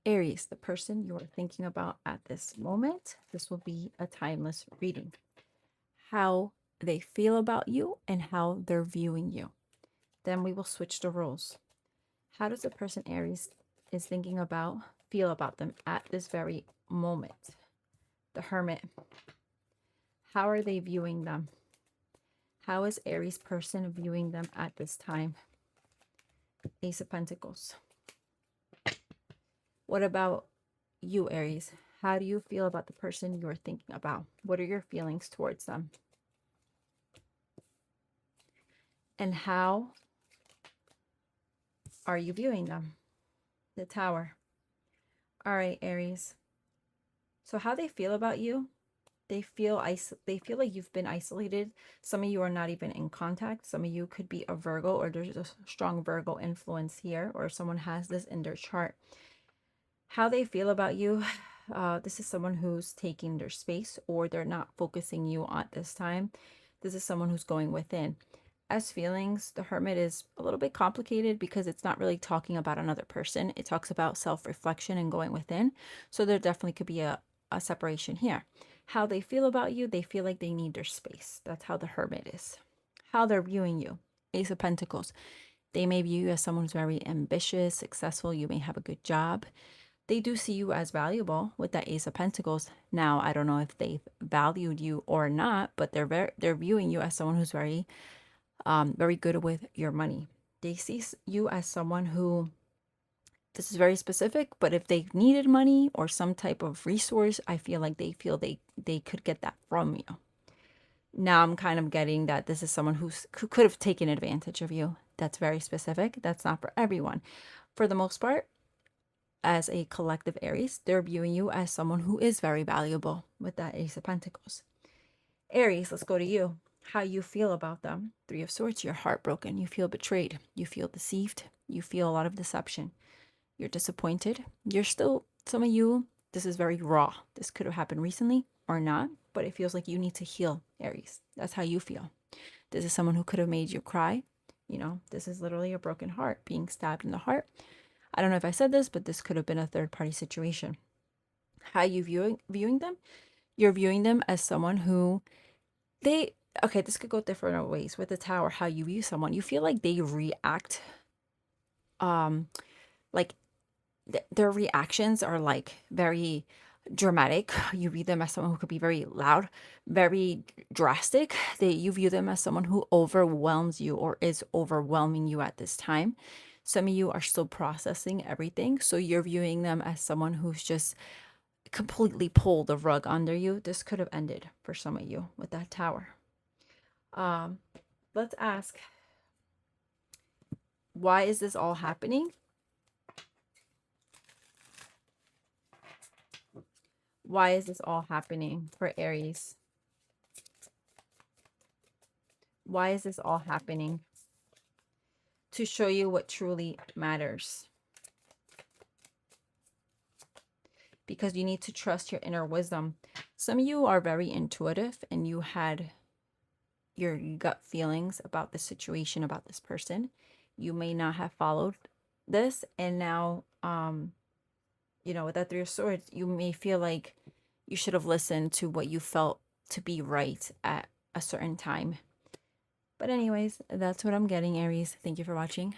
Aries, the person you're thinking about at this moment, this will be a timeless reading. How they feel about you and how they're viewing you. Then we will switch the roles. How does the person Aries is thinking about feel about them at this very moment? The Hermit. How are they viewing them? How is Aries person viewing them at this time? Ace of Pentacles. What about you, Aries? How do you feel about the person you're thinking about? What are your feelings towards them? And how are you viewing them? The Tower. All right, Aries. So how they feel about you? They feel like you've been isolated. Some of you are not even in contact. Some of you could be a Virgo, or there's a strong Virgo influence here, or someone has this in their chart. How they feel about you, this is someone who's taking their space, or they're not focusing you on this time. This is someone who's going within. As feelings, the Hermit is a little bit complicated because it's not really talking about another person. It talks about self-reflection and going within. So there definitely could be a separation here. How they feel about you, they feel like they need their space. That's how the Hermit is. How they're viewing you, Ace of Pentacles. They may view you as someone who's very ambitious, successful. You may have a good job. They do see you as valuable with that Ace of Pentacles. Now, I don't know if they've valued you or not, but they're viewing you as someone who's very good with your money. They see you as someone who, this is very specific, but if they needed money or some type of resource, I feel like they could get that from you. Now I'm kind of getting that this is someone who could have taken advantage of you. That's very specific. That's not for everyone. For the most part, as a collective Aries, they're viewing you as someone who is very valuable with that Ace of Pentacles. Aries, let's go to you. How you feel about them. Three of Swords, you're heartbroken. You feel betrayed. You feel deceived. You feel a lot of deception. You're disappointed. You're still, some of you, this is very raw. This could have happened recently or not, but it feels like you need to heal, Aries. That's how you feel. This is someone who could have made you cry. You know, this is literally a broken heart, being stabbed in the heart. I don't know if I said this, but this could have been a third-party situation. How you viewing them? You're viewing them as someone who okay, this could go different ways. With the Tower, how you view someone, you feel like they react, like their reactions are like very dramatic. You view them as someone who could be very loud, very drastic. You view them as someone who overwhelms you or is overwhelming you at this time. Some of you are still processing everything, so you're viewing them as someone who's just completely pulled the rug under you. This could have ended for some of you with that Tower. Let's ask, why is this all happening? Why is this all happening for Aries? Why is this all happening? To show you what truly matters. Because you need to trust your inner wisdom. Some of you are very intuitive and you had your gut feelings about the situation, about this person. You may not have followed this, and now you know, with that Three of Swords, you may feel like you should have listened to what you felt to be right at a certain time. But anyways, that's what I'm getting, Aries. Thank you for watching.